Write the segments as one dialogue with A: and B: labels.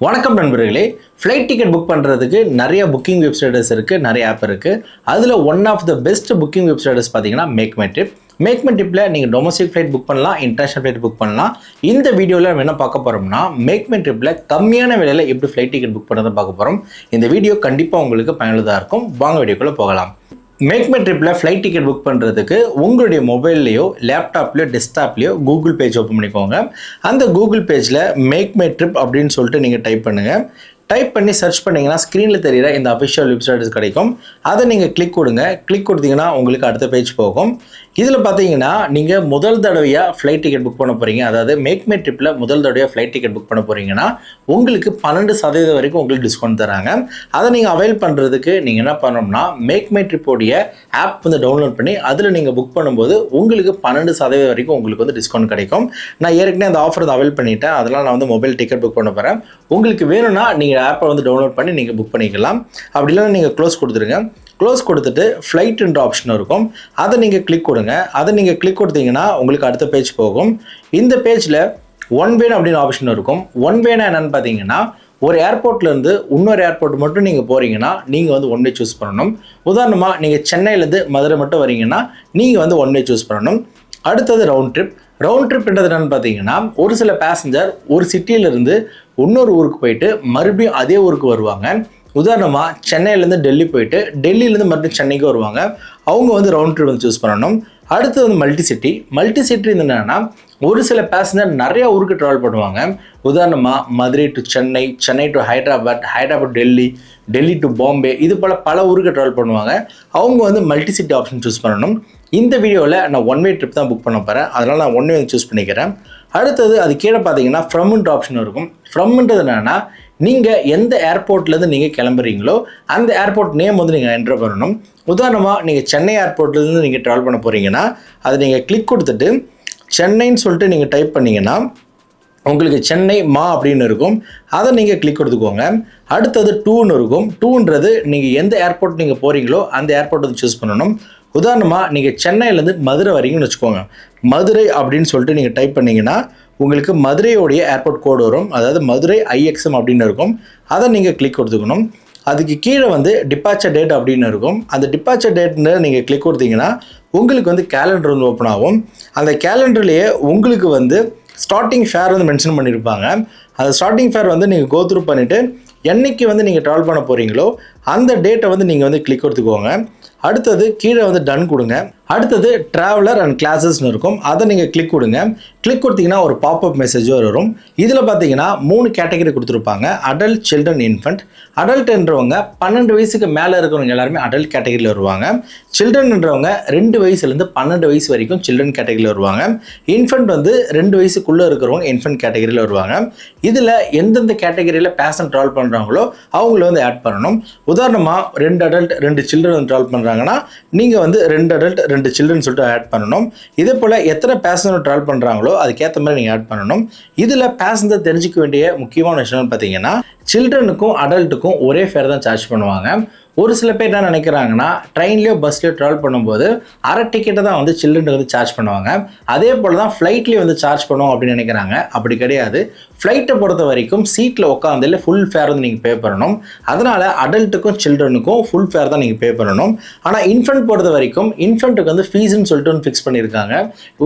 A: வணக்கம் நண்பர்களே. Flight ticket book பண்ணுறதுக்கு நிறைய புக்கிங் வெப்சைட்ஸ் இருக்குது, நிறைய ஆப் இருக்குது. அதில் one of the best booking websites பார்த்தீங்கன்னா மேக் மை ட்ரிப். மேக் மை ட்ரிப்பில் நீங்கள் டொமஸ்டிக் ஃப்ளைட் புக் பண்ணலாம், இன்டர்நேஷனல் ஃப்ளைட் புக் பண்ணலாம். இந்த வீடியோவில் நம்ம என்ன பார்க்க போகிறோம்னா, மேக் மை ட்ரிப்பில் கம்மியான விலையில் எப்படி ஃப்ளைட் டிக்கெட் புக் பண்ணுறதை பார்க்க போகிறோம். இந்த வீடியோ கண்டிப்பாக உங்களுக்கு பயனுள்ளதாக இருக்கும். வாங்க வீடியோக்குள்ளே போகலாம். மேக் மை ட்ரிப்பில் ஃப்ளைட் டிக்கெட் புக் பண்ணுறதுக்கு உங்களுடைய மொபைல்லையோ லேப்டாப்லையோ டெஸ்க்டாப்லையோ கூகுள் பேஜ் ஓப்பன் பண்ணிக்கோங்க. அந்த கூகுள் பேஜில் மேக் மை ட்ரிப் அப்படின்னு சொல்லிட்டு நீங்கள் டைப் பண்ணுங்கள். டைப் பண்ணி சர்ச் பண்ணிங்கன்னா ஸ்க்ரீனில் தெரிகிற இந்த அஃபிஷியல் வெப்சைட்ஸ் கிடைக்கும். அதை நீங்கள் கிளிக் கொடுங்க. கிளிக் கொடுத்தீங்கன்னா உங்களுக்கு அடுத்த பேஜ் போகும். இதில் பார்த்தீங்கன்னா நீங்கள் முதல் தடவையாக ஃப்ளைட் டிக்கெட் புக் பண்ண போகிறீங்க, அதாவது மேக் மை ட்ரிப்பில் முதல் தடவையாக ஃப்ளைட் டிக்கெட் புக் பண்ண போகிறீங்கன்னா உங்களுக்கு 12% வரைக்கும் உங்களுக்கு டிஸ்கவுண்ட் தராங்க. அதை நீங்கள் அவைல் பண்ணுறதுக்கு நீங்கள் என்ன பண்ணணும்னா, மேக் மை ட்ரிப்போடைய ஆப் வந்து டவுன்லோட் பண்ணி அதில் நீங்கள் புக் பண்ணும்போது உங்களுக்கு 12% வரைக்கும் உங்களுக்கு வந்து டிஸ்கவுண்ட் கிடைக்கும். நான் ஏற்கனவே அந்த ஆஃபர் வந்து அவைல் பண்ணிட்டேன். அதெல்லாம் நான் வந்து மொபைல் டிக்கெட் புக் பண்ண போகிறேன். உங்களுக்கு வேணும்னா நீங்கள் ஆப்பை வந்து டவுன்லோட் பண்ணி நீங்கள் புக் பண்ணிக்கலாம். அப்படி இல்லைன்னா நீங்கள் க்ளோஸ் கொடுத்துருங்க. க்ளோஸ் கொடுத்துட்டு ஃப்ளைட்டுன்ற ஆப்ஷன் இருக்கும், அதை நீங்கள் கிளிக் கொடுங்க. அதை நீங்கள் கிளிக் கொடுத்தீங்கன்னா உங்களுக்கு அடுத்த பேஜ் போகும். இந்த பேஜில் ஒன் வேன் அப்படின்னு ஆப்ஷன் இருக்கும். ஒன் வேனா என்னென்னு பார்த்தீங்கன்னா, ஒரு ஏர்போர்ட்லேருந்து இன்னொரு ஏர்போர்ட் மட்டும் நீங்கள் போகிறீங்கன்னா நீங்கள் வந்து ஒன் வே சூஸ் பண்ணணும். உதாரணமாக நீங்கள் சென்னையிலேருந்து மதுரை மட்டும் வரீங்கன்னா நீங்கள் வந்து ஒன் வே சூஸ் பண்ணணும். அடுத்தது ரவுண்ட் ட்ரிப். ரவுண்ட் ட்ரிப்ன்றது என்னென்னு பார்த்தீங்கன்னா, ஒரு சில பேசஞ்சர் ஒரு சிட்டியிலேருந்து இன்னொரு ஊருக்கு போயிட்டு மறுபடியும் அதே ஊருக்கு வருவாங்க. உதாரணமாக சென்னையிலேருந்து டெல்லி போயிட்டு டெல்லியிலேருந்து மறுபடியும் சென்னைக்கு வருவாங்க. அவங்க வந்து ரவுண்ட் ட்ரிப் வந்து சூஸ் பண்ணணும். அடுத்து வந்து மல்டி சிட்டி. மல்டி சிட்டி என்னென்னா, ஒரு சில பேசஞ்சர் நிறையா ஊருக்கு ட்ராவல் பண்ணுவாங்க. உதாரணமாக Madurai to Chennai, Chennai to Hyderabad, Hyderabad Delhi, Delhi to Bombay, இது போல் பல ஊருக்கு ட்ராவல் பண்ணுவாங்க. அவங்க வந்து மல்டி சிட்டி ஆப்ஷன் சூஸ் பண்ணணும். இந்த வீடியோவில் நான் ஒன் வே ட்ரிப் தான் புக் பண்ண போகிறேன், அதனால் நான் ஒன் வே சூஸ் பண்ணிக்கிறேன். அடுத்தது அது கீழே பார்த்தீங்கன்னா ஃப்ரம்ன்ற ஆப்ஷன் இருக்கும். ஃப்ரம்ன்றது என்னென்னா, நீங்கள் எந்த ஏர்போர்ட்லேருந்து நீங்கள் கிளம்புறீங்களோ அந்த ஏர்போர்ட் நேம் வந்து நீங்கள் என்ட்ரு பண்ணணும். உதாரணமாக நீங்கள் சென்னை ஏர்போர்ட்லேருந்து நீங்கள் ட்ராவல் பண்ண போகிறீங்கன்னா அதை நீங்கள் கிளிக் கொடுத்துட்டு சென்னைன்னு சொல்லிட்டு நீங்கள் டைப் பண்ணிங்கன்னா உங்களுக்கு சென்னை மா அப்படின்னு இருக்கும். அதை நீங்கள் கிளிக் கொடுத்துக்கோங்க. அடுத்தது டூன்னு இருக்கும். டூன்றது நீங்கள் எந்த ஏர்போர்ட் நீங்கள் போகிறீங்களோ அந்த ஏர்போர்ட் வந்து சூஸ் பண்ணணும். உதாரணமாக நீங்கள் சென்னையிலேருந்து மதுரை வரீங்கன்னு வச்சுக்கோங்க. மதுரை அப்படின்னு சொல்லிட்டு நீங்கள் டைப் பண்ணிங்கன்னா உங்களுக்கு மதுரையோடைய ஏர்போர்ட் கோடு வரும், அதாவது மதுரை IXM அப்படின்னு இருக்கும். அதை நீங்கள் கிளிக் கொடுத்துக்கணும். அதுக்கு கீழே வந்து டிபார்ச்சர் டேட் அப்படின்னு இருக்கும். அந்த டிபார்ச்சர் டேட்னு நீங்கள் கிளிக் கொடுத்தீங்கன்னா உங்களுக்கு வந்து கேலண்டர் வந்து ஓப்பன் ஆகும். அந்த கேலண்டர்லேயே உங்களுக்கு வந்து ஸ்டார்டிங் ஃபேர் வந்து மென்ஷன் பண்ணியிருப்பாங்க. அந்த ஸ்டார்டிங் ஃபேர் வந்து நீங்கள் கோத்ரூ பண்ணிவிட்டு என்னைக்கு வந்து நீங்கள் ட்ராவல் பண்ண போகிறீங்களோ அந்த டேட்டை வந்து நீங்கள் வந்து கிளிக் கொடுத்துக்கோங்க. அடுத்தது கீழே வந்து டன் கொடுங்க. அடுத்தது ட்ராவலர் அண்ட் கிளாஸஸ்னு இருக்கும். அதை நீங்கள் கிளிக் கொடுங்க. கிளிக் கொடுத்தீங்கன்னா ஒரு பாப்அப் மெசேஜோ வரும். இதில் பார்த்தீங்கன்னா 3 கேட்டகரி கொடுத்துருப்பாங்க: அடல்ட், சில்ட்ரன், இன்ஃபென்ட். அடல்ட்ன்றவங்க 12 வயசுக்கு மேலே இருக்கிறவங்க எல்லாருமே அடல்ட் கேட்டகரியில் வருவாங்க. சில்ட்ரன்ன்றவங்க 2 வயசுலேருந்து 12 வயசு வரைக்கும் சில்ட்ரன் கேட்டகரியில் வருவாங்க. இன்ஃபென்ட் வந்து 2 வயசுக்குள்ளே இருக்கிறவங்க இன்ஃபென்ட் கேட்டகரியில் வருவாங்க. இதில் எந்தெந்த கேட்டகரியில் பேசன் ட்ராவல் பண்ணுறாங்களோ அவங்கள வந்து ஆட் பண்ணணும். உதாரணமாக 2 அடல்ட் 2 சில்ட்ரன் ட்ராவல் பண்ணுறாங்கன்னா நீங்கள் வந்து 2 அடல்ட் 2 சில்ட்ரன் சொல்லிட்டு ஆட் பண்ணணும். இதே போல் எத்தனை பேசஞ்சர் ட்ராவல் பண்ணுறாங்களோ அதுக்கேற்ற மாதிரி நீங்கள் ஆட் பண்ணணும். இதில் பேசஞ்சர் தெரிஞ்சிக்க வேண்டிய முக்கியமான விஷயம்னு பார்த்தீங்கன்னா, சில்ட்ரனுக்கும் அடல்ட்டுக்கும் ஒரே ஃபேர் தான் சார்ஜ் பண்ணுவாங்க. ஒரு சில பேர் என்ன நினைக்கிறாங்கன்னா, ட்ரெயின்லேயோ பஸ்லேயோ ட்ராவல் பண்ணும்போது அரை டிக்கெட்டை தான் வந்து சில்ட்ரனுக்கு வந்து சார்ஜ் பண்ணுவாங்க. அதே போல் தான் ஃப்ளைட்லேயே வந்து சார்ஜ் பண்ணுவோம் அப்படின்னு நினைக்கிறாங்க. அப்படி கிடையாது. ஃப்ளைட்டை பொறுத்த வரைக்கும் சீட்டில் உட்காந்துல ஃபுல் ஃபேர் வந்து நீங்கள் பே பண்ணணும். அதனால் அடல்ட்டுக்கும் சில்ட்ரனுக்கும் ஃபுல் ஃபேர் தான் நீங்கள் பே பண்ணணும். ஆனால் இன்ஃபென்ட் பொறுத்த வரைக்கும் இன்ஃபென்ட்டுக்கு வந்து ஃபீஸ்ன்னு சொல்லிட்டு ஒன்று ஃபிக்ஸ் பண்ணியிருக்காங்க.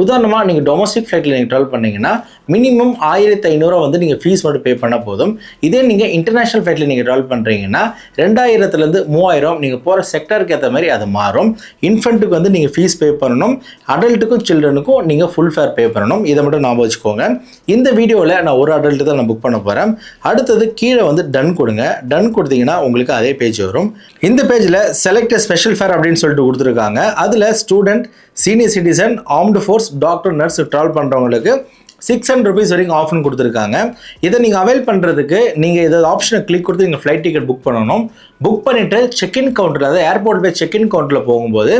A: உதாரணமாக நீங்கள் டொமஸ்டிக் ஃப்ளைட்டில் நீங்கள் ட்ராவல் பண்ணிங்கன்னா மினிமம் 1500 வந்து நீங்கள் ஃபீஸ் மட்டும் பே பண்ணால் போதும். இதே நீங்கள் இன்டர்நேஷனல் ஃப்ளைட்டில் நீங்கள் ட்ராவல் பண்ணுறீங்கன்னா 2000லேருந்து 3000 நீங்கள் போகிற செக்டருக்கு ஏற்ற மாதிரி அது மாறும். இன்ஃபென்ட்டுக்கு வந்து நீங்கள் ஃபீஸ் பே பண்ணணும். அடல்ட்டுக்கும் சில்ட்ரனுக்கும் நீங்கள் ஃபுல் ஃபேர் பே பண்ணணும். இதை மட்டும் ஞாபகம் வச்சுக்கோங்க. இந்த வீடியோவில் நான் ஒரு அடல்ட்டு தான் நான் புக் பண்ண போகிறேன். அடுத்தது கீழே வந்து டன் கொடுங்க. டன் கொடுத்தீங்கன்னா உங்களுக்கு அதே பேஜ் வரும். இந்த பேஜில் செலக்ட் ஸ்பெஷல் ஃபேர் அப்படின்னு சொல்லிட்டு கொடுத்துருக்காங்க. அதில் student, senior citizen, armed force, doctor, nurse travel பண்ணுறவங்களுக்கு 600 rupees வரைக்கும் ஆஃபர் கொடுத்துருக்காங்க. இதை நீங்கள் அவைல் பண்ணுறதுக்கு நீங்கள் இதை ஆப்ஷனை கிளிக் கொடுத்து நீங்கள் ஃப்ளைட் டிக்கெட் புக் பண்ணணும். புக் பண்ணிவிட்டு செக்இன் கவுண்டரில், அதாவது ஏர்போர்ட் போய் செக்இன் கவுண்டரில் போகும்போது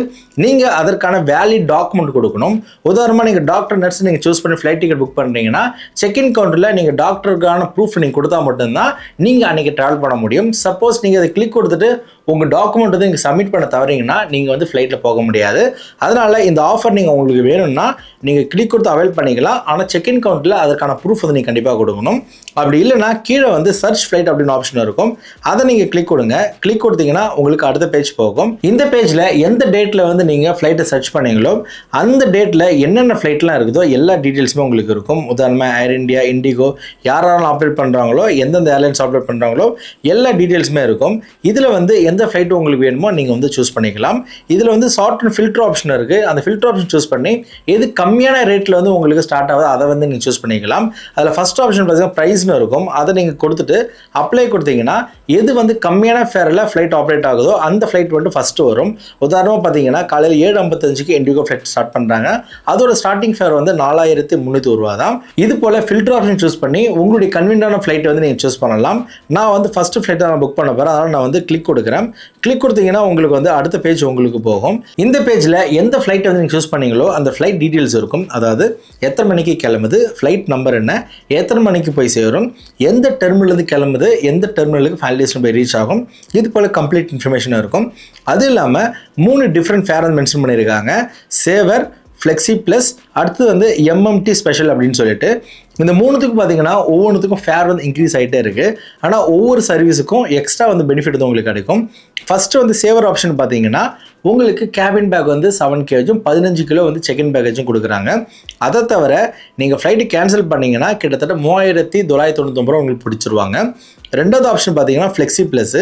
A: நீங்கள் அதற்கான வேலிட் டாக்குமெண்ட் கொடுக்கணும். உதாரணமாக நீங்கள் டாக்டர், நர்ஸ் நீங்கள் சூஸ் பண்ணி ஃப்ளைட் டிக்கெட் புக் பண்ணுறீங்கன்னா செக்இன் கவுண்டரில் நீங்கள் டாக்டருக்கான ப்ரூஃப் நீங்கள் கொடுத்தா மட்டும்தான் நீங்கள் அன்றைக்கி ட்ராவல் பண்ண முடியும். சப்போஸ் நீங்கள் அதை கிளிக் கொடுத்துட்டு உங்கள் டாக்குமெண்ட் வந்து நீங்கள் சப்மிட் பண்ண தவறீங்கன்னா நீங்கள் வந்து ஃப்ளைட்டில் போக முடியாது. அதனால் இந்த ஆஃபர் நீங்கள் உங்களுக்கு வேணும்னா நீங்கள் கிளிக் கொடுத்து அவைல் பண்ணிக்கலாம். ஆனால் செக் செகண்ட் கவுண்ட்டில் அதற்கான ப்ரூஃப் வந்து நீங்கள் கண்டிப்பாக கொடுக்கணும். அப்படி இல்லைனா கீழே வந்து சர்ச் ஃப்ளைட் அப்படின்னு ஆப்ஷன் இருக்கும், அதை நீங்கள் கிளிக் கொடுங்க. கிளிக் கொடுத்தீங்கன்னா உங்களுக்கு அடுத்த பேஜ் போகும். இந்த பேஜில் எந்த டேட்டில் வந்து நீங்கள் ஃப்ளைட்டை சர்ச் பண்ணீங்களோ அந்த டேட்டில் என்னென்ன ஃப்ளைட்லாம் இருக்குதோ எல்லா டீட்டெயில்ஸுமே உங்களுக்கு இருக்கும். உதாரணமாக ஏர் இண்டியா, இண்டிகோ யாரெல்லாம் ஆப்ரேட் பண்ணுறாங்களோ, எந்தெந்த ஏர்லைன்ஸ் ஆப்ரேட் பண்ணுறாங்களோ எல்லா டீட்டெயில்ஸுமே இருக்கும். இதில் வந்து எந்த ஃப்ளைட் உங்களுக்கு வேணுமோ நீங்கள் வந்து சூஸ் பண்ணிக்கலாம். இதில் வந்து சார்ட் அண்ட் ஃபில்டர் ஆப்ஷன் இருக்குது. அந்த ஃபில்டர் ஆப்ஷன் சூஸ் பண்ணி எது கம்மியான ரேட்டில் வந்து உங்களுக்கு ஸ்டார்ட் ஆகுது அதை வந்து நீங்கள் சூஸ் பண்ணிக்கலாம். அதில் ஃபஸ்ட் ஆப்ஷன் பார்த்தீங்கன்னா ப்ரைஸ்னு இருக்கும். அதை நீங்கள் கொடுத்துட்டு அப்ளை கொடுத்தீங்கன்னா எது வந்து கம்மியான ஃபேரில் ஃப்ளைட் ஆப்ரேட் ஆகுதோ அந்த ஃப்ளைட் வந்து ஃபஸ்ட்டு வரும். உதாரணமாக பார்த்தீங்கன்னா காலையில் 7:55 இண்டிகோ ஃப்ளைட் ஸ்டார்ட் பண்ணுறாங்க. அதோட ஸ்டார்டிங் ஃபேர் வந்து 4300 ரூபா தான். இது போல் ஃபில்டர் ஆப்ஷன் சூஸ் பண்ணி உங்களுடைய கன்வீனியன்டான ஃப்ளைட்டை வந்து நீங்கள் சூஸ் பண்ணலாம். நான் வந்து ஃபஸ்ட்டு ஃப்ளைட்டை நான் புக் பண்ண போகிறேன், அதனால் நான் வந்து கிளிக் கொடுக்குறேன். கிளிக் கொடுத்தீங்கன்னா உங்களுக்கு வந்து அடுத்த பேஜ் உங்களுக்கு போகும். இந்த பேஜில் எந்த ஃப்ளைட்டை வந்து நீங்கள் சூஸ் பண்ணீங்களோ அந்த ஃப்ளைட் டீட்டெயில்ஸ் இருக்கும். அதாவது எத்தனை மணிக்கு கிளம்புது, ஃப்ளைட் நம்பர் என்ன, எத்தனை மணிக்கு போய் சேரும், எந்த டெர்மினலேருந்து கிளம்புது, எந்த டெர்மினலுக்கு ஃபைனல் டெஸ்டினேஷன் போய் ரீச் ஆகும், இது போல் கம்ப்ளீட் இன்ஃபர்மேஷன் இருக்கும். அது இல்லாமல் 3 டிஃப்ரெண்ட் ஃபேர் வந்து மென்ஷன் பண்ணியிருக்காங்க. சேவர், ஃப்ளெக்ஸி ப்ளஸ், அடுத்து வந்து எம்எம்டி ஸ்பெஷல் அப்படின்னு சொல்லிட்டு இந்த 3த்துக்கும் பார்த்தீங்கன்னா ஒவ்வொன்றுத்துக்கும் ஃபேர் வந்து இன்க்ரீஸ் ஆகிட்டே இருக்குது. ஆனால் ஒவ்வொரு சர்வீஸுக்கும் எக்ஸ்ட்ரா வந்து பெனிஃபிட் வந்து உங்களுக்கு கிடைக்கும். ஃபஸ்ட்டு வந்து சேவர் ஆப்ஷன் பார்த்தீங்கன்னா உங்களுக்கு கேபின் பேக் வந்து 7 kg 15 கிலோ வந்து செக்இன் பேக்கேஜும் கொடுக்குறாங்க. அதை தவிர நீங்கள் ஃப்ளைட்டு கேன்சல் பண்ணிங்கன்னா கிட்டத்தட்ட 3999 ரூபா உங்களுக்கு பிடிச்சிருவாங்க. ரெண்டாவது ஆப்ஷன் பார்த்தீங்கன்னா ஃப்ளெக்ஸி ப்ளஸ்.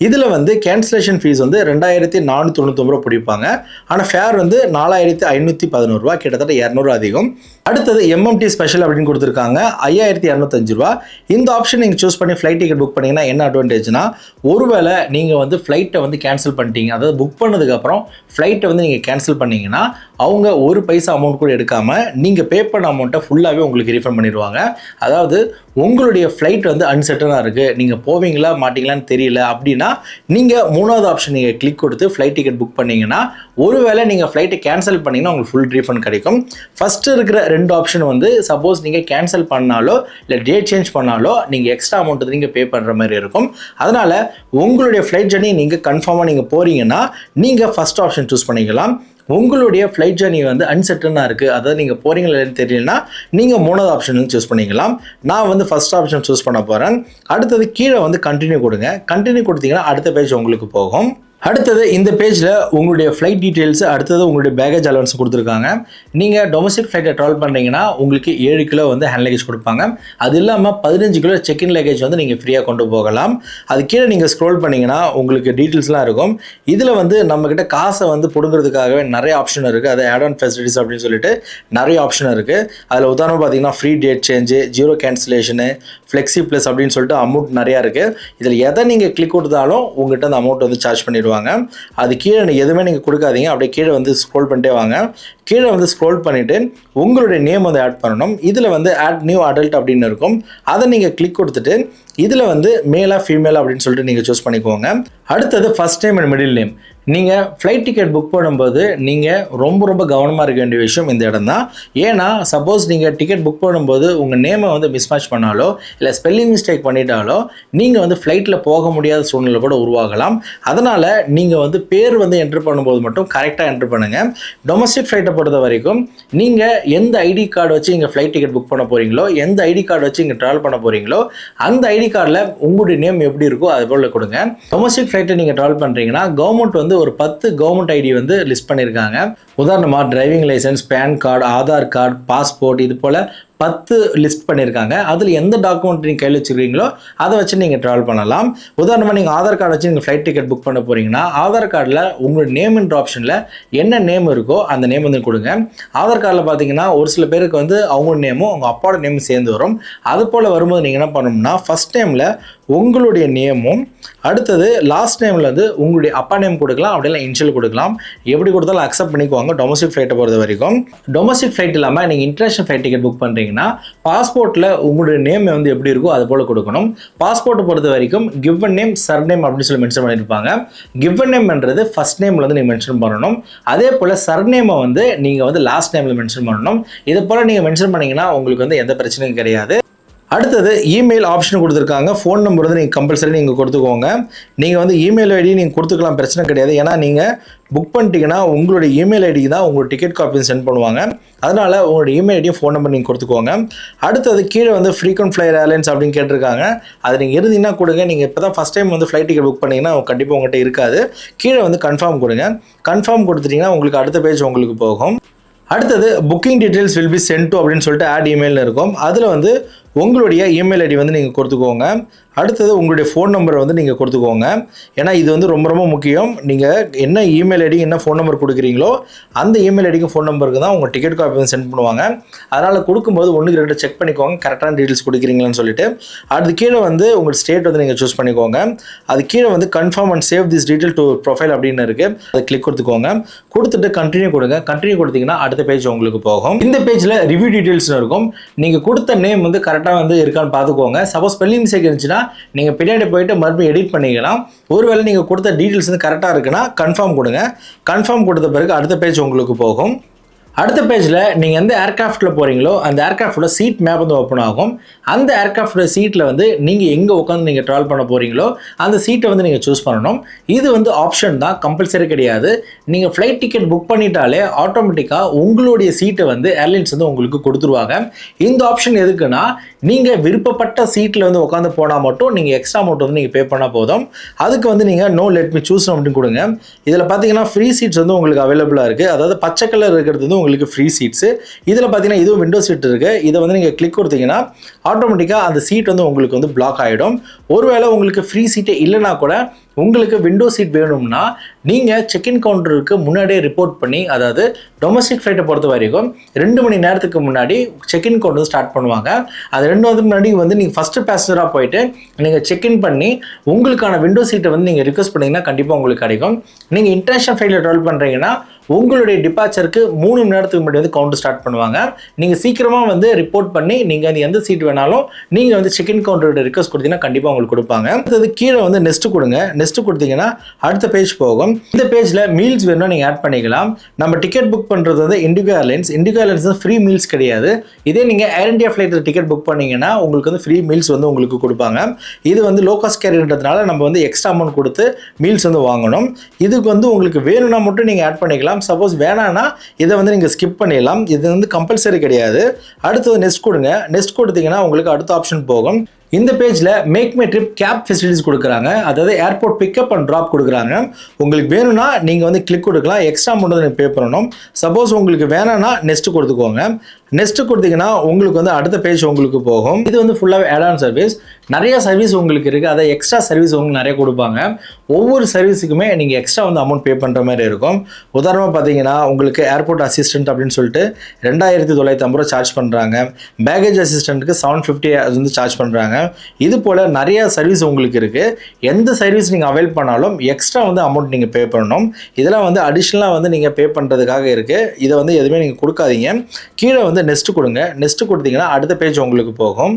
A: இதில் வந்து கேன்சலேஷன் ஃபீஸ் வந்து 2499 ரூபா பிடிப்பாங்க. ஆனால் ஃபேர் வந்து 4511 ரூபா, கிட்டத்தட்ட 200 அதிகம். அடுத்தது எம்எம்டி ஸ்பெஷல் அப்படின்னு கொடுத்துருக்காங்க, 5205 ரூபா. இந்த ஆப்ஷன் நீங்கள் சூஸ் பண்ணி ஃப்ளைட் டிக்கெட் புக் பண்ணிங்கன்னா என்ன அட்வான்டேஜ்னா, ஒருவேளை நீங்கள் வந்து ஃப்ளைட்டை வந்து கேன்சல் பண்ணிட்டீங்க, அதாவது புக் பண்ணதுக்கப்புறம் ஃப்ளைட்டை வந்து நீங்கள் கேன்சல் பண்ணிங்கன்னா அவங்க ஒரு பைசா அமௌண்ட் கூட எடுக்காமல் நீங்கள் பே பண்ண அமௌண்ட்டை ஃபுல்லாகவே உங்களுக்கு ரீஃபண்ட் பண்ணிடுவாங்க. அதாவது உங்களுடைய ஃப்ளைட் வந்து அன்சர்டனாக இருக்குது, நீங்கள் போவீங்களா மாட்டிங்களான்னு தெரியல அப்படின்னா நீங்கள் 3வது ஆப்ஷன் நீங்கள் கிளிக் கொடுத்து ஃப்ளைட் டிக்கெட் புக் பண்ணிங்கன்னா ஒருவேளை நீங்கள் ஃப்ளைட்டை கேன்சல் பண்ணிங்கன்னா உங்களுக்கு ஃபுல் ரீஃபண்ட் கிடைக்கும். ஃபஸ்ட்டு இருக்கிற 2 ஆப்ஷன் வந்து சப்போஸ் நீங்கள் கேன்சல் பண்ணாலோ இல்லை டேட் சேஞ்ச் பண்ணாலோ நீங்கள் எக்ஸ்ட்ரா அமௌண்ட் வந்து நீங்கள் பே பண்ணுற மாதிரி இருக்கும். அதனால் உங்களுடைய ஃப்ளைட் ஜர்னி நீங்கள் கன்ஃபார்மாக நீங்கள் போகிறீங்கன்னா நீங்கள் ஃபஸ்ட் ஆப்ஷன் சூஸ் பண்ணிக்கலாம். உங்களுடைய ஃப்ளைட் ஜர்னி வந்து அன்சர்டனாக இருக்குது, அதாவது நீங்கள் போகிறீங்களேன்னு தெரியலனா நீங்கள் 3வது ஆப்ஷன் வந்து சூஸ் பண்ணிக்கலாம். நான் வந்து ஃபஸ்ட் ஆப்ஷன் சூஸ் பண்ண போகிறேன். அடுத்தது கீழே வந்து கண்டினியூ கொடுங்க. கண்டினியூ கொடுத்தீங்கன்னா அடுத்த பேஜ் உங்களுக்கு போகும். அடுத்தது இந்த பேஜில் உங்களுடைய ஃப்ளைட் டீட்டெயில்ஸ், அடுத்தது உங்களுடைய பேகேஜ் அலவன்ஸ் கொடுத்துருக்காங்க. நீங்கள் டொமஸ்டிக் ஃப்ளைட்டை ட்ராவல் பண்ணுறீங்கன்னா உங்களுக்கு 7 கிலோ வந்து ஹேண்ட் லக்கேஜ் கொடுப்பாங்க. அது இல்லாமல் 15 கிலோ செக்இன் லக்கேஜ் வந்து நீங்கள் ஃப்ரீயாக கொண்டு போகலாம். அது கீழே நீங்கள் ஸ்க்ரோல் பண்ணிங்கன்னா உங்களுக்கு டீட்டெயில்ஸ்லாம் இருக்கும். இதில் வந்து நம்மக்கிட்ட காசை வந்து பிடுங்கிறதுக்காகவே நிறைய ஆப்ஷன் இருக்குது. அது ஆட் ஆன் ஃபெசிலிட்டிஸ் அப்படின்னு சொல்லிட்டு நிறைய ஆப்ஷன் இருக்குது. அதில் உதாரணம் பார்த்தீங்கன்னா free date change, zero cancellation, flexi plus அப்படின்னு சொல்லிட்டு அமௌண்ட் நிறையா இருக்குது. இதில் எதை நீங்கள் கிளிக் கொடுத்தாலும் உங்கள்கிட்ட அந்த அமௌண்ட் வந்து சார்ஜ் பண்ணிடுவாங்க. அது கீழே எதுவுமே நீங்கள் கொடுக்காதீங்க, அப்படியே கீழே வந்து ஸ்க்ரோல் பண்ணிட்டே வாங்க. கீழே வந்து ஸ்க்ரோல் பண்ணிவிட்டு உங்களுடைய நேம் வந்து ஆட் பண்ணணும். இதில் வந்து ஆட் நியூ அடல்ட் அப்படின்னு இருக்கும். அதை நீங்கள் கிளிக் கொடுத்துட்டு இதில் வந்து மேலா ஃபீமேலா அப்படின்னு சொல்லிட்டு நீங்கள் சூஸ் பண்ணிக்கோங்க. அடுத்தது first name and middle name. நீங்கள் ஃப்ளைட் டிக்கெட் புக் பண்ணும்போது நீங்கள் ரொம்ப கவனமாக இருக்க வேண்டிய விஷயம் இந்த இடம் தான். ஏன்னா சப்போஸ் நீங்கள் டிக்கெட் புக் பண்ணும்போது உங்கள் நேமை வந்து மிஸ்மேட்ச் பண்ணாலோ இல்லை ஸ்பெல்லிங் மிஸ்டேக் பண்ணிட்டாலோ நீங்கள் வந்து ஃப்ளைட்டில் போக முடியாத சூழ்நிலை கூட உருவாகலாம். அதனால் நீங்கள் வந்து பேர் வந்து என்ட்ரு பண்ணும்போது மட்டும் கரெக்டாக என்ட்ரு பண்ணுங்கள். டொமஸ்டிக் ஃப்ளைட்டை பொறுத்த வரைக்கும் நீங்கள் எந்த ஐடி கார்டு வச்சு இங்கே ஃப்ளைட் டிக்கெட் புக் பண்ண போகிறீங்களோ, எந்த ஐடி கார்டு வச்சு இங்கே ட்ராவல் பண்ண போகிறீங்களோ அந்த ஐடி கார்டில் உங்களுடைய நேம் எப்படி இருக்கோ அது போல் கொடுங்க. டொமஸ்டிக் ஃப்ளைட்டை நீங்கள் ட்ராவல் பண்ணுறீங்கன்னா கவர்மெண்ட் வந்து ஒரு 10 கவர்மெண்ட் ஐடி வந்து லிஸ்ட் பண்ணியிருக்காங்க. உதாரணமாக driving licence, PAN card, Aadhaar card, passport, இது போல் 10 லிஸ்ட் பண்ணியிருக்காங்க. அதில் எந்த டாக்குமெண்ட் நீங்கள் கையில் வச்சுக்கிறீங்களோ அதை வச்சு நீங்கள் ட்ராவல் பண்ணலாம். உதாரணமாக நீங்கள் ஆதார் கார்டு வச்சு நீங்கள் ஃப்ளைட் டிக்கெட் புக் பண்ண போகிறீங்கன்னா ஆதார் கார்டில் உங்களோட நேம்ன்ற ஆப்ஷனில் என்ன நேம் இருக்கோ அந்த நேம் வந்து கொடுங்க. ஆதார் கார்டில் பார்த்தீங்கன்னா ஒரு சில பேருக்கு வந்து அவங்க நேமும் அவங்க அப்பாவோட நேமும் சேர்ந்து வரும். அது போல் வரும்போது நீங்கள் என்ன பண்ணணும்னா ஃபஸ்ட் டைமில் உங்களுடைய நேமும் அடுத்தது லாஸ்ட் நேமில் வந்து உங்களுடைய அப்பா நேம் கொடுக்கலாம், அப்படிலாம் இனிஷியல் கொடுக்கலாம். எப்படி கொடுத்தாலும் அக்செப்ட் பண்ணிக்குவாங்க டொமஸ்டிக் ஃப்ளைட்டை பொறுத்த வரைக்கும். டொமஸ்டிக் ஃப்ளைட் இல்லாமல் நீங்கள் இன்டர்நேஷனல் ஃப்ளைட் டிக்கெட் புக் பண்ணுறீங்கன்னா பாஸ்போர்ட்டில் உங்களுடைய நேம் வந்து எப்படி இருக்கோ அது போல் கொடுக்கணும். பாஸ்போர்ட்டை பொறுத்த வரைக்கும் கிவன் நேம், சர் நேம் அப்படின்னு சொல்லி மென்ஷன் பண்ணியிருப்பாங்க. கிவன் நேம்ன்றது ஃபர்ஸ்ட் நேமில் வந்து நீங்கள் மென்ஷன் பண்ணணும். அதே போல் சர் நேமை வந்து நீங்கள் வந்து லாஸ்ட் நேமில் மென்ஷன் பண்ணணும். இது போல் நீங்கள் மென்ஷன் பண்ணிங்கன்னா உங்களுக்கு வந்து எந்த பிரச்சனையும் கிடையாது. அடுத்தது இமெயில் ஆப்ஷன் கொடுத்துருக்காங்க. ஃபோன் நம்பர் வந்து நீங்கள் கம்பல்சரி நீங்கள் கொடுத்துக்கோங்க. நீங்கள் வந்து இமெயில் ஐடி நீங்கள் கொடுத்துக்கலாம், பிரச்சனை கிடையாது. ஏன்னா நீங்கள் புக் பண்ணிட்டீங்கன்னா உங்களுடைய இமெயில் ஐடிக்கு தான் உங்களோட டிக்கெட் காப்பி சென்ட் பண்ணுவாங்க. அதனால் உங்களோட இமெயில் ஐடியும் ஃபோன் நம்பர் நீங்கள் கொடுத்துக்கோங்க. அடுத்தது கீழே வந்து ஃப்ரீக்வெண்ட் ஃப்ளையர் ஏர்லைன்ஸ் அப்படின்னு கேட்டிருக்காங்க. அது நீங்கள் இருந்தீங்கன்னா கொடுங்க. நீங்கள் இப்போ தான் ஃபஸ்ட் டைம் வந்து ஃப்ளைட் டிக்கெட் புக் பண்ணிங்கன்னா கண்டிப்பாக உங்கள்கிட்ட இருக்காது. கீழே வந்து கன்ஃபார்ம் கொடுங்க. கன்ஃபார்ம் கொடுத்துட்டிங்கன்னா உங்களுக்கு அடுத்த பேஜ் உங்களுக்கு போகும். அடுத்தது booking details will be sent to அப்படின்னு சொல்லிட்டு ஆட் இமெயில்னு இருக்கும். அதில் வந்து உங்களுடைய இமெயில் ஐடி வந்து நீங்கள் கொடுத்துக்கோங்க. அடுத்தது உங்களுடைய ஃபோன் நம்பரை வந்து நீங்கள் கொடுத்துக்கோங்க. ஏன்னா இது வந்து ரொம்ப ரொம்ப முக்கியம். நீங்கள் என்ன இமெயில் ஐடி என்ன ஃபோன் நம்பர் கொடுக்குறீங்களோ அந்த இமெயில் ஐடிக்கு ஃபோன் நம்பருக்கு தான் உங்கள் டிக்கெட் காப்பி வந்து சென்ட் பண்ணுவாங்க. அதனால் கொடுக்கும்போது 1-2 செக் பண்ணிக்கோங்க கரெக்டான டீட்டெயில்ஸ் கொடுக்குறீங்களான்னு சொல்லிட்டு. அடுத்து கீழே வந்து உங்கள் ஸ்டேட் வந்து நீங்கள் சூஸ் பண்ணிக்கோங்க. அது கீழே வந்து confirm and save this detail to profile அப்படின்னு இருக்குது. அதை கிளிக் கொடுத்துக்கோங்க. கொடுத்துட்டு கண்டினியூ கொடுங்க. கண்டினியூ கொடுத்தீங்கன்னா அடுத்த பேஜ் உங்களுக்கு போகும். இந்த பேஜில் ரிவ்யூ டீட்டெயில்ஸ்னு இருக்கும். நீங்கள் கொடுத்த நேம் வந்து கரெக்டாக வந்து இருக்கான்னு பார்த்துக்கோங்க. சப்போஸ் ஸ்பெல்லிங் மிஸ்டேக் இருந்துச்சுன்னா நீங்கள் பின்னாடி போயிட்டு மறுபடியும் எடிட் பண்ணிக்கலாம். ஒருவேளை நீங்கள் கொடுத்த டீட்டெயில்ஸ் வந்து கரெக்டாக இருக்குன்னா கன்ஃபார்ம் கொடுங்க. கன்ஃபார்ம் கொடுத்த பிறகு அடுத்த பேஜ் உங்களுக்கு போகும். அடுத்த பேஜில் நீங்கள் எந்த ஏர்க்ராஃப்ட்டில் போகிறீங்களோ அந்த ஏர்க்ராஃப்டோட சீட் மேப் வந்து ஓப்பன் ஆகும். அந்த ஏர்க்ராஃப்டோட சீட்டில் வந்து நீங்கள் எங்கே உட்காந்து நீங்கள் ட்ராவல் பண்ண போகிறீங்களோ அந்த சீட்டை வந்து நீங்கள் சூஸ் பண்ணணும். இது வந்து ஆப்ஷன் தான், கம்பல்சரி கிடையாது. நீங்கள் ஃப்ளைட் டிக்கெட் புக் பண்ணிட்டாலே ஆட்டோமேட்டிக்காக உங்களுடைய சீட்டை வந்து ஏர்லைன்ஸ் வந்து உங்களுக்கு கொடுத்துருவாங்க. இந்த ஆப்ஷன் எதுக்குன்னா நீங்கள் விருப்பப்பட்ட சீட்டில் வந்து உட்காந்து போனால் மட்டும் நீங்கள் எக்ஸ்ட்ரா அமௌண்ட் வந்து நீங்கள் பே பண்ணால் போதும். அதுக்கு வந்து நீங்கள் நோ லெட் மீ சூஸ் அப்படின்னு கொடுங்க. இதில் பார்த்தீங்கன்னா ஃப்ரீ சீட்ஸ் வந்து உங்களுக்கு அவைலபிளாக இருக்குது. அதாவது பச்சை கலர் இருக்கிறது வந்து உங்களுக்கு ஃப்ரீ சீட்ஸு. இதில் பார்த்தீங்கன்னா இதுவும் விண்டோ சீட் இருக்குது. இதை வந்து நீங்கள் கிளிக் கொடுத்தீங்கன்னா ஆட்டோமேட்டிக்காக அந்த சீட் வந்து உங்களுக்கு வந்து பிளாக் ஆகிடும். ஒருவேளை உங்களுக்கு ஃப்ரீ சீட்டே இல்லைனா கூட உங்களுக்கு விண்டோ சீட் வேணும்னா நீங்கள் செக்இன் கவுண்டருக்கு முன்னாடியே ரிப்போர்ட் பண்ணி, அதாவது டொமஸ்டிக் ஃப்ளைட்டை பொறுத்த வரைக்கும் 2 மணி நேரத்துக்கு முன்னாடி செக்இன் கவுண்டர் ஸ்டார்ட் பண்ணுவாங்க. அது 2 வாரத்துக்கு முன்னாடி வந்து நீங்கள் ஃபஸ்ட்டு பேசஞ்சராக போயிட்டு நீங்கள் செக்இன் பண்ணி உங்களுக்கான விண்டோ சீட்டை வந்து நீங்கள் ரிக்வஸ்ட் பண்ணிங்கன்னா கண்டிப்பாக உங்களுக்கு கிடைக்கும். நீங்கள் இன்டர்நேஷனல் ஃப்ளைட்டில் ட்ராவல் பண்ணுறீங்கன்னா உங்களுடைய டிபார்ச்சருக்கு 3 மணி நேரத்துக்கு முன்னாடி வந்து கவுண்டர் ஸ்டார்ட் பண்ணுவாங்க. நீங்கள் சீக்கிரமாக வந்து ரிப்போர்ட் பண்ணி நீங்கள் அது எந்த சீட் வேணாலும் நீங்கள் வந்து செக்இன் கவுண்டரோட ரிக்வஸ்ட் கொடுத்தீங்கன்னா கண்டிப்பாக உங்களுக்கு கொடுப்பாங்க. அடுத்தது கீழே வந்து நெக்ஸ்ட் கொடுங்க. நெக்ஸ்ட் கொடுத்தீங்கன்னா அடுத்த பேஜ் போகும். இந்த பேஜில் மீல்ஸ் வேணும்னா நீங்கள் ஆட் பண்ணிக்கலாம். நம்ம டிக்கெட் புக் பண்ணுறது வந்து இண்டிகோ ஏர்லைன்ஸ். இண்டிகோ ஏர்லைன்ஸ் வந்து ஃப்ரீ மீல்ஸ் கிடையாது. இதே நீங்கள் ஏர் இந்தியா ஃப்ளைட்டில் டிக்கெட் புக் பண்ணிங்கன்னா உங்களுக்கு வந்து ஃப்ரீ மீல்ஸ் வந்து உங்களுக்கு கொடுப்பாங்க. இது வந்து லோ காஸ்ட் கேரியர்ன்றதுனால நம்ம வந்து எக்ஸ்ட்ரா அமௌண்ட் கொடுத்து மீல்ஸ் வந்து வாங்கணும். இதுக்கு வந்து உங்களுக்கு வேணும்னா மட்டும் நீங்கள் ஆட் பண்ணிக்கலாம். சப்போஸ் வேணான்னா இதை வந்து நீங்கள் ஸ்கிப் பண்ணிடலாம். இது வந்து கம்பல்சரி கிடையாது. அடுத்தது நெக்ஸ்ட் கொடுங்க. நெக்ஸ்ட் கொடுத்தீங்கன்னா உங்களுக்கு அடுத்த ஆப்ஷன் போகும். இந்த பேஜில் MakeMyTrip cab facilities கொடுக்குறாங்க. அதாவது ஏர்போர்ட் பிக்கப் அண்ட் ட்ராப் கொடுக்குறாங்க. உங்களுக்கு வேணும்னா நீங்கள் வந்து கிளிக் கொடுக்கலாம். எக்ஸ்ட்ரா அமௌண்ட் நீங்கள் பே பண்ணணும். சப்போஸ் உங்களுக்கு வேணான்னா நெக்ஸ்ட் கொடுத்துக்கோங்க. நெக்ஸ்ட் கொடுத்தீங்கன்னா உங்களுக்கு வந்து அடுத்த பேஜ் உங்களுக்கு போகும். இது வந்து ஃபுல்லாக ஆட் ஆன் சர்வீஸ். நிறைய சர்வீஸ் உங்களுக்கு இருக்குது. அதை எக்ஸ்ட்ரா சர்வீஸ் உங்களுக்கு நிறைய கொடுப்பாங்க. ஒவ்வொரு சர்வீஸுக்குமே நீங்கள் எக்ஸ்ட்ரா வந்து அமௌண்ட் பே பண்ணுற மாதிரி இருக்கும். உதாரணமாக பார்த்தீங்கன்னா உங்களுக்கு ஏர்போர்ட் அசிஸ்டன்ட் அப்படின்னு சொல்லிட்டு 2950 ரூபா சார்ஜ் பண்ணுறாங்க. பேகேஜ் அசிஸ்டண்ட்டுக்கு 750 அது வந்து சார்ஜ் பண்ணுறாங்க. இது போல் நிறைய சர்வீஸ் உங்களுக்கு இருக்குது. எந்த சர்வீஸ் நீங்கள் அவைல் பண்ணாலும் எக்ஸ்ட்ரா வந்து அமௌண்ட் நீங்கள் பே பண்ணணும். இதெல்லாம் வந்து அடிஷ்னலாக வந்து நீங்கள் பே பண்ணுறதுக்காக இருக்குது. இதை வந்து எதுவுமே நீங்கள் கொடுக்காதீங்க. கீழே வந்து நெக்ஸ்ட் கொடுங்க. நெக்ஸ்ட் கொடுத்தீங்கன்னா அடுத்த பேஜ் உங்களுக்கு போகும்.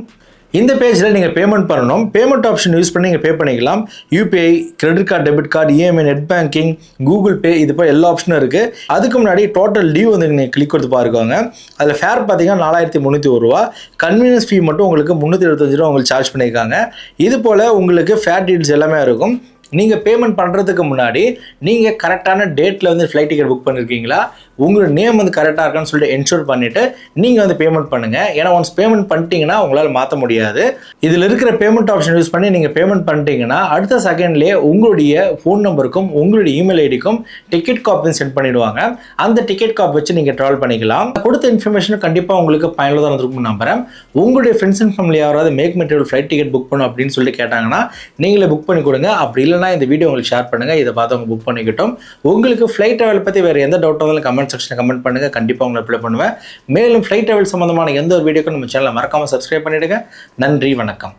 A: இந்த பேஜில் நீங்கள் பேமெண்ட் பண்ணணும். பேமெண்ட் ஆப்ஷன் யூஸ் பண்ணி நீங்கள் பே பண்ணிக்கலாம். UPI, credit card, debit card, EMI, net banking, Google Pay, இது போல் எல்லா ஆப்ஷனும் இருக்குது. அதுக்கு முன்னாடி டோட்டல் டியூ வந்து நீங்கள் கிளிக் கொடுத்து பாருங்க. அதில் ஃபேர் பார்த்தீங்கன்னா 4301 ரூபா. கன்வீனியன்ஸ் ஃபீ மட்டும் உங்களுக்கு 375 ரூபா உங்களுக்கு சார்ஜ் பண்ணியிருக்காங்க. இது போல் உங்களுக்கு ஃபேர் டீட்டெயில்ஸ் எல்லாமே இருக்கும். நீங்கள் பேமெண்ட் பண்ணுறதுக்கு முன்னாடி நீங்கள் கரெக்டான டேட்டில் வந்து ஃப்ளைட் டிக்கெட் புக் பண்ணியிருக்கீங்களா, உங்களோட நேம் வந்து கரெக்டாக இருக்கான்னு சொல்லிட்டு என்ஷூர் பண்ணிவிட்டு நீங்கள் வந்து பேமெண்ட் பண்ணுங்கள். ஏன்னா ஒன்ஸ் பேமெண்ட் பண்ணிட்டீங்கன்னா உங்களால் மாற்ற முடியாது. இதில் இருக்கிற பேமெண்ட் ஆப்ஷன் யூஸ் பண்ணி நீங்கள் பேமெண்ட் பண்ணிட்டீங்கன்னா அடுத்த செகண்ட்லேயே உங்களுடைய ஃபோன் நம்பருக்கும் உங்களுடைய இமெயில் ஐடிக்கும் டிக்கெட் காப்பி சென்ட் பண்ணிவிடுவாங்க. அந்த டிக்கெட் காப்பி வச்சு நீங்கள் ட்ராவல் பண்ணிக்கலாம். கொடுத்த இன்ஃபர்மேஷன் கண்டிப்பாக உங்களுக்கு பயனுள்ளதாக இருந்திருக்கும்னு நம்புகிறேன். உங்களுடைய ஃப்ரெண்ட்ஸ் அண்ட் ஃபேமிலி யாராவது MakeMyTrip flight ticket book பண்ணணும் அப்படின்னு சொல்லிட்டு கேட்டாங்கன்னா நீங்களே புக் பண்ணி கொடுங்க. அப்படி இல்லைனா இந்த வீடியோ உங்களுக்கு ஷேர் பண்ணுங்கள். இதை பார்த்து அவங்க புக் பண்ணிக்கிட்டோம். உங்களுக்கு ஃப்ளைட் ட்ராவல் பற்றி வேறு எந்த டவுட் இருந்தாலும் கமெண்ட் செக்ஷனில் கமெண்ட் பண்ணுங்கள். கண்டிப்பாக உங்களை அப்ளை பண்ணுவேன். மேலும் ஃப்ளைட் ட்ராவல் சம்மந்தமான எந்த ஒரு வீடியோக்கும் நம்ம சேனலை மறக்காமல் சப்ஸ்கிரைப் பண்ணிவிடுங்க. நன்றி, வணக்கம்.